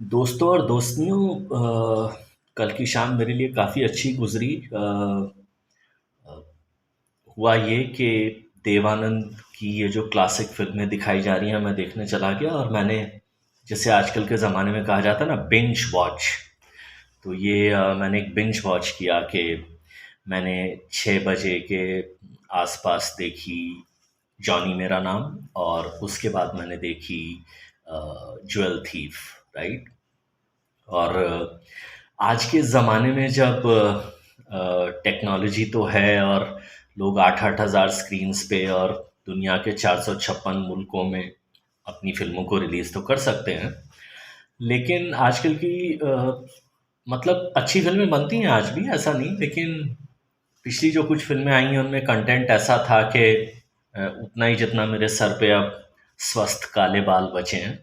दोस्तों और दोस्तियों, कल की शाम मेरे लिए काफ़ी अच्छी गुजरी। हुआ ये कि देवानंद की ये जो क्लासिक फिल्में दिखाई जा रही हैं मैं देखने चला गया, और मैंने, जैसे आजकल के ज़माने में कहा जाता है ना, बिंज वॉच। तो ये मैंने एक बिंज वॉच किया कि मैंने 6 बजे के आसपास देखी जॉनी मेरा नाम, और उसके बाद मैंने देखी ज्वेल थीफ, राइट। और आज के ज़माने में जब टेक्नोलॉजी तो है, और लोग 8-8 हज़ार स्क्रीन्स पे और दुनिया के 456 मुल्कों में अपनी फ़िल्मों को रिलीज़ तो कर सकते हैं, लेकिन आजकल की मतलब अच्छी फ़िल्में बनती हैं आज भी, ऐसा नहीं, लेकिन पिछली जो कुछ फ़िल्में आई हैं उनमें कंटेंट ऐसा था कि उतना ही जितना मेरे सर पे अब स्वस्थ काले बाल बचे हैं।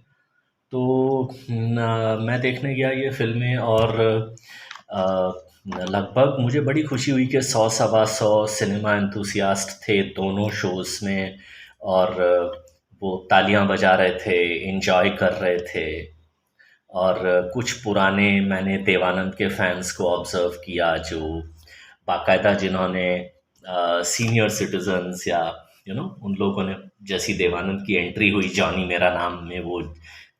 तो मैं देखने गया ये फ़िल्में, और लगभग मुझे बड़ी खुशी हुई कि 100 सवा 100 सिनेमा एंथुसियास्ट थे दोनों शोज़ में, और वो तालियां बजा रहे थे, एंजॉय कर रहे थे। और कुछ पुराने मैंने देवानंद के फैंस को ऑब्ज़र्व किया, जो बाकायदा जिन्होंने सीनियर सिटीजन्स या उन लोगों ने, जैसी देवानंद की एंट्री हुई जॉनी मेरा नाम में, वो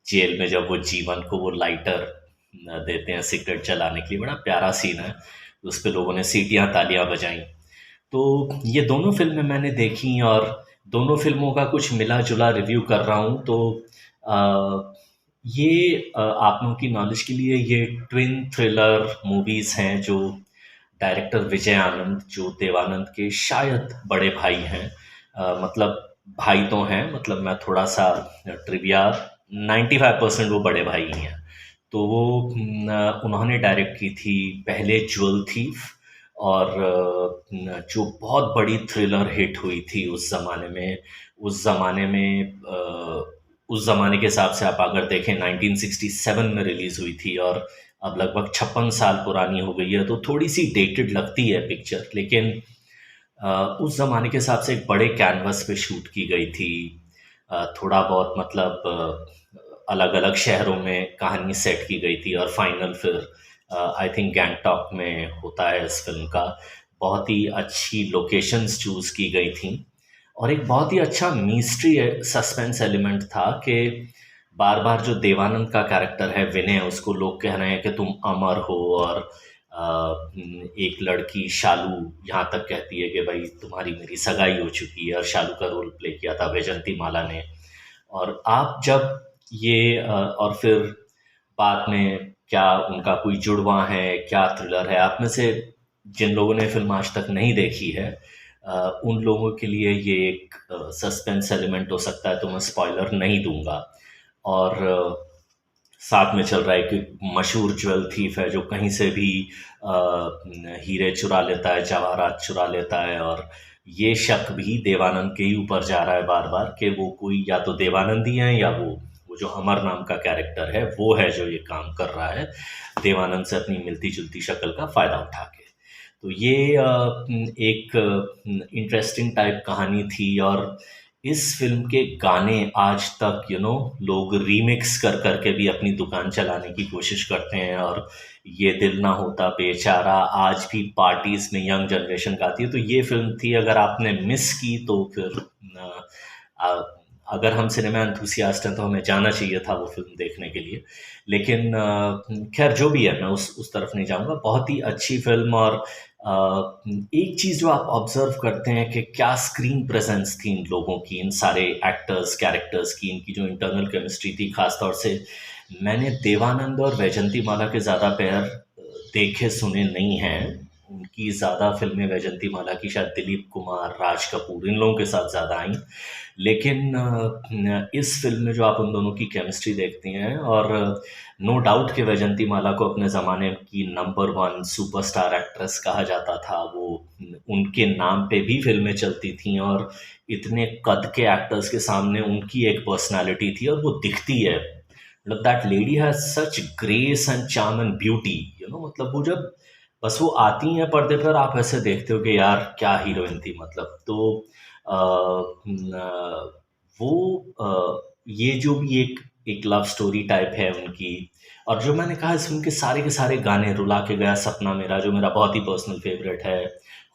जेल में जब वो जीवन को वो लाइटर देते हैं सिगरेट जलाने के लिए, बड़ा प्यारा सीन है। उस पे लोगों ने सीटियां तालियां बजाई। तो ये दोनों फिल्में मैंने देखी, और दोनों फिल्मों का कुछ मिला जुला रिव्यू कर रहा हूँ। तो अ, ये आप लोगों की नॉलेज के लिए, ये ट्विन थ्रिलर मूवीज़ हैं, जो डायरेक्टर विजय आनंद, जो देवानंद के शायद बड़े भाई हैं, मतलब भाई तो हैं, मतलब मैं थोड़ा सा ट्रिविया, 95% वो बड़े भाई ही हैं। तो वो उन्होंने डायरेक्ट की थी पहले ज्वेल थीफ, और जो बहुत बड़ी थ्रिलर हिट हुई थी उस ज़माने में। उस ज़माने में उस ज़माने के हिसाब से आप अगर देखें, 1967 में रिलीज़ हुई थी, और अब लगभग 56 साल पुरानी हो गई है, तो थोड़ी सी डेटेड लगती है पिक्चर, लेकिन उस ज़माने के हिसाब से एक बड़े कैनवस पे शूट की गई थी। थोड़ा बहुत मतलब अलग अलग शहरों में कहानी सेट की गई थी, और फाइनल फिर आई थिंक गैंगटॉक में होता है इस फिल्म का। बहुत ही अच्छी लोकेशंस चूज़ की गई थी, और एक बहुत ही अच्छा मिस्ट्री सस्पेंस एलिमेंट था कि बार बार जो देवानंद का कैरेक्टर है विनय, उसको लोग कह रहे हैं कि तुम अमर हो, और एक लड़की शालू यहाँ तक कहती है कि भाई तुम्हारी मेरी सगाई हो चुकी है, और शालू का रोल प्ले किया था वैजंती माला ने। और आप जब ये और फिर बाद में क्या उनका कोई जुड़वां है, क्या थ्रिलर है, आप में से जिन लोगों ने फिल्म आज तक नहीं देखी है, उन लोगों के लिए ये एक सस्पेंस एलिमेंट हो सकता है, तो मैं स्पॉइलर नहीं दूंगा। और साथ में चल रहा है कि मशहूर ज्वेल थीफ है जो कहीं से भी हीरे चुरा लेता है, जवाहरात चुरा लेता है, और ये शक भी देवानंद के ही ऊपर जा रहा है बार बार कि वो कोई या तो देवानंद ही है, या वो जो अमर नाम का कैरेक्टर है वो है जो ये काम कर रहा है देवानंद से अपनी मिलती जुलती शक्ल का फ़ायदा उठा के। तो ये एक इंटरेस्टिंग टाइप कहानी थी, और इस फ़िल्म के गाने आज तक लोग रीमिक्स कर कर के भी अपनी दुकान चलाने की कोशिश करते हैं, और ये दिल ना होता बेचारा आज भी पार्टीज़ में यंग जनरेशन गाती है। तो ये फ़िल्म थी, अगर आपने मिस की तो फिर अगर हम सिनेमा एंथुसियास्ट हैं तो हमें जाना चाहिए था वो फ़िल्म देखने के लिए। लेकिन खैर जो भी है, मैं उस तरफ नहीं जाऊँगा। बहुत ही अच्छी फ़िल्म, और एक चीज़ जो आप ऑब्ज़र्व करते हैं कि क्या स्क्रीन प्रेज़ेंस थी इन लोगों की, इन सारे एक्टर्स, कैरेक्टर्स की, इनकी जो इंटरनल केमिस्ट्री थी। ख़ास तौर से मैंने देवानंद और वैजंती माला के ज़्यादा पैर देखे सुने नहीं हैं। उनकी ज़्यादा फ़िल्में वैजंती माला की शायद दिलीप कुमार, राज कपूर, इन लोगों के साथ ज़्यादा आईं। लेकिन इस फ़िल्म में जो आप उन दोनों की केमिस्ट्री देखती हैं, और नो डाउट कि वैजंती माला को अपने ज़माने की नंबर 1 सुपरस्टार एक्ट्रेस कहा जाता था। वो उनके नाम पे भी फ़िल्में चलती थीं, और इतने कद के एक्टर्स के सामने उनकी एक पर्सनैलिटी थी, और वो दिखती है। मतलब that lady has such grace and charm and beauty, मतलब वो जब बस वो आती हैं पर्दे पर, आप ऐसे देखते हो कि यार क्या हीरोइन थी, मतलब। तो अ, न, वो ये जो भी एक एक लव स्टोरी टाइप है उनकी। और जो मैंने कहा, इस फ़िल्म के सारे गाने, रुला के गया सपना मेरा जो मेरा बहुत ही पर्सनल फ़ेवरेट है,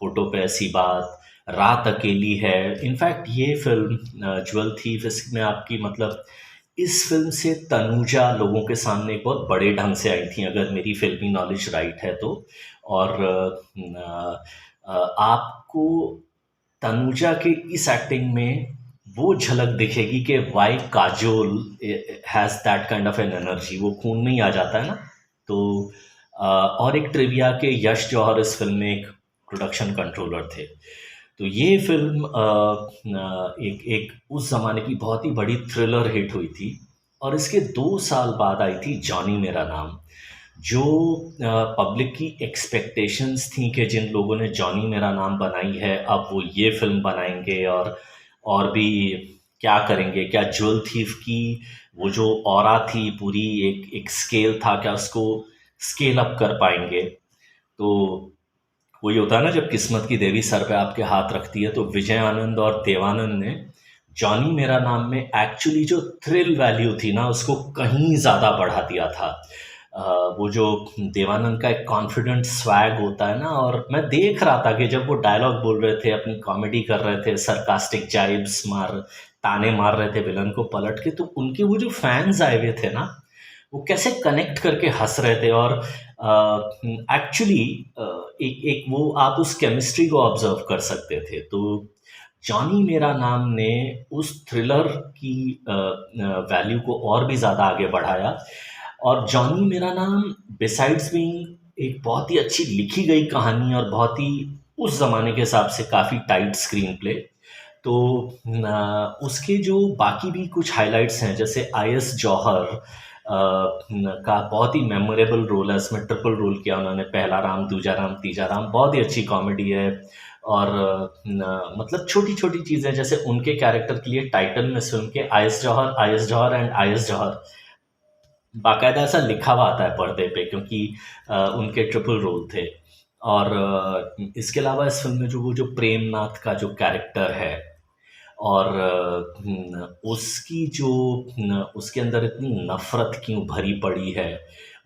होठों पे ऐसी बात, रात अकेली है। इनफैक्ट ये फ़िल्म ज्वेल थीफ, इसमें आपकी मतलब इस फ़िल्म से तनुजा लोगों के सामने एक बहुत बड़े ढंग से आई थी, अगर मेरी फ़िल्मी नॉलेज राइट है तो। और आपको तनुजा के इस एक्टिंग में वो झलक दिखेगी कि why Kajol has that kind of an energy, वो खून में ही आ जाता है ना। तो और एक ट्रिविया के यश जौहर इस फिल्म में एक प्रोडक्शन कंट्रोलर थे। तो ये फिल्म एक एक उस ज़माने की बहुत ही बड़ी थ्रिलर हिट हुई थी। और इसके 2 साल बाद आई थी जॉनी मेरा नाम, जो पब्लिक की एक्सपेक्टेशंस थी कि जिन लोगों ने जॉनी मेरा नाम बनाई है, अब वो ये फिल्म बनाएंगे और भी क्या करेंगे, क्या ज्वेल थीफ की वो जो ऑरा थी पूरी, एक एक स्केल था, क्या उसको स्केल अप कर पाएंगे। तो वही होता है ना, जब किस्मत की देवी सर पे आपके हाथ रखती है। तो विजय आनंद और देवानंद ने जॉनी मेरा नाम में एक्चुअली जो थ्रिल वैल्यू थी ना, उसको कहीं ज़्यादा बढ़ा दिया था। वो जो देवानंद का एक कॉन्फिडेंट स्वैग होता है ना, और मैं देख रहा था कि जब वो डायलॉग बोल रहे थे, अपनी कॉमेडी कर रहे थे, सरकास्टिक जाइब्स ताने मार रहे थे विलन को पलट के, तो उनके वो जो फैंस आए हुए थे ना, वो कैसे कनेक्ट करके हंस रहे थे। और एक्चुअली एक एक वो आप उस केमिस्ट्री को ऑब्जर्व कर सकते थे। तो जॉनी मेरा नाम ने उस थ्रिलर की वैल्यू को और भी ज़्यादा आगे बढ़ाया। और जॉनी मेरा नाम बिसाइड्स बीइंग एक बहुत ही अच्छी लिखी गई कहानी और बहुत ही उस ज़माने के हिसाब से काफ़ी टाइट स्क्रीन प्ले, तो उसके जो बाकी भी कुछ हाइलाइट्स हैं, जैसे आई.एस. जौहर का बहुत ही मेमोरेबल रोल है इसमें, ट्रिपल रोल किया उन्होंने, पहला राम, दूजा राम, तीजा राम, बहुत ही अच्छी कॉमेडी है। और मतलब छोटी छोटी चीज़ें, जैसे उनके कैरेक्टर के लिए टाइटल में फिल्म के I S. Johar and I S. Johar बाकायदा ऐसा लिखा हुआ आता है पर्दे पे, क्योंकि उनके ट्रिपल रोल थे। और इसके अलावा इस फिल्म में जो वो जो प्रेमनाथ का जो कैरेक्टर है, और उसकी जो उसके अंदर इतनी नफ़रत क्यों भरी पड़ी है,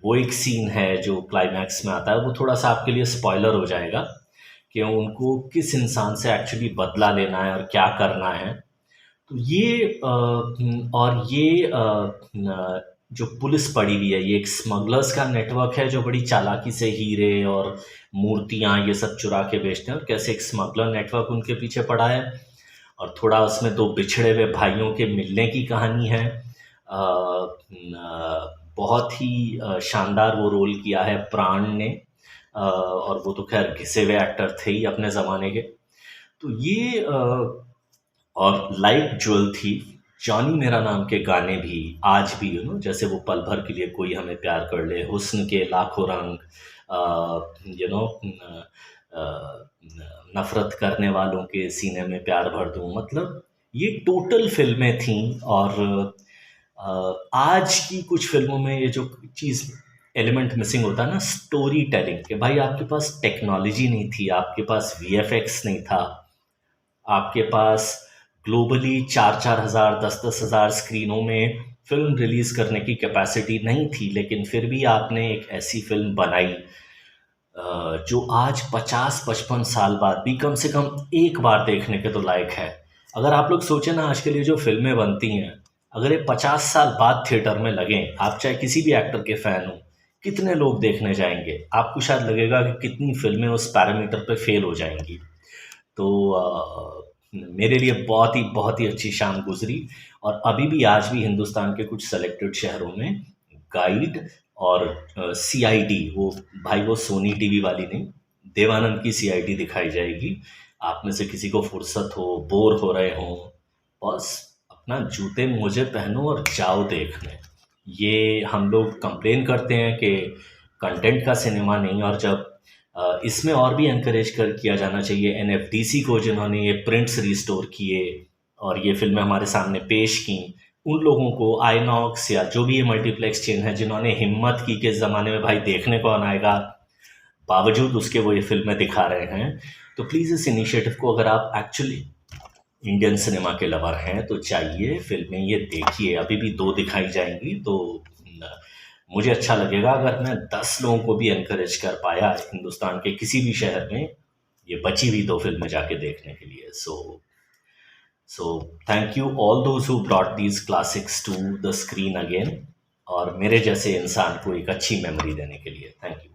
वो एक सीन है जो क्लाइमैक्स में आता है। वो थोड़ा-सा आपके लिए स्पॉइलर हो जाएगा कि उनको किस इंसान से एक्चुअली बदला लेना है और क्या करना है। तो ये और ये जो पुलिस पड़ी हुई है, ये एक स्मगलर्स का नेटवर्क है जो बड़ी चालाकी से हीरे और मूर्तियाँ ये सब चुरा के बेचते हैं, और कैसे एक स्मगलर नेटवर्क उनके पीछे पड़ा है। और थोड़ा उसमें 2 बिछड़े हुए भाइयों के मिलने की कहानी है। बहुत ही शानदार वो रोल किया है प्राण ने, और वो तो खैर घिसे हुए एक्टर थे ही अपने ज़माने के। तो ये और लाइक ज्वेल थी, जॉनी मेरा नाम के गाने भी आज भी जैसे वो पल भर के लिए कोई हमें प्यार कर ले, हुस्न के लाखों रंग, यू नो नफ़रत करने वालों के सीने में प्यार भर दूँ, मतलब ये टोटल फ़िल्में थीं। और आज की कुछ फ़िल्मों में ये जो चीज़ एलिमेंट मिसिंग होता है ना, स्टोरी टेलिंग, कि भाई आपके पास टेक्नोलॉजी नहीं थी, आपके पास वीएफएक्स नहीं था, आपके पास ग्लोबली 4-4 हज़ार, 10-10 हज़ार स्क्रीनों में फ़िल्म रिलीज़ करने की कैपेसिटी नहीं थी, लेकिन फिर भी आपने एक ऐसी फ़िल्म बनाई जो आज 50-55 साल बाद भी कम से कम एक बार देखने के तो लायक है। अगर आप लोग सोचें ना, आज के लिए जो फ़िल्में बनती हैं, अगर ये 50 साल बाद थिएटर में लगें, आप चाहे किसी भी एक्टर के फ़ैन हो, कितने लोग देखने जाएंगे? आपको शायद लगेगा कि कितनी फ़िल्में उस पैरामीटर पे फ़ेल हो जाएंगी। तो मेरे लिए बहुत ही अच्छी शाम गुजरी। और अभी भी आज भी हिंदुस्तान के कुछ सेलेक्टेड शहरों में गाइड और सीआईडी, वो भाई वो सोनी टीवी वाली नहीं, देवानंद की सीआईडी दिखाई जाएगी। आप में से किसी को फुर्सत हो, बोर हो रहे हो, बस अपना जूते मोजे पहनो और जाओ देखने। ये हम लोग कंप्लेन करते हैं कि कंटेंट का सिनेमा नहीं, और जब इसमें और भी एनकरेज किया जाना चाहिए एनएफडीसी को, जिन्होंने ये प्रिंट्स रिस्टोर किए और ये फिल्में हमारे सामने पेश की, उन लोगों को, आईनॉक्स या जो भी ये मल्टीप्लेक्स चेन है, जिन्होंने हिम्मत की कि इस ज़माने में भाई देखने कौन आएगा, बावजूद उसके वो ये फिल्में दिखा रहे हैं। तो प्लीज़ इस इनिशिएटिव को अगर आप एक्चुअली इंडियन सिनेमा के लवर हैं तो चाहिए फ़िल्में ये देखिए। अभी भी 2 दिखाई जाएँगी तो मुझे अच्छा लगेगा अगर मैं 10 लोगों को भी एनकरेज कर पाया हिंदुस्तान के किसी भी शहर में ये बची हुई 2 फ़िल्में जाके देखने के लिए। So thank you all those who brought these classics to the screen again और मेरे जैसे इंसान को एक अच्छी मेमोरी देने के लिए। Thank you.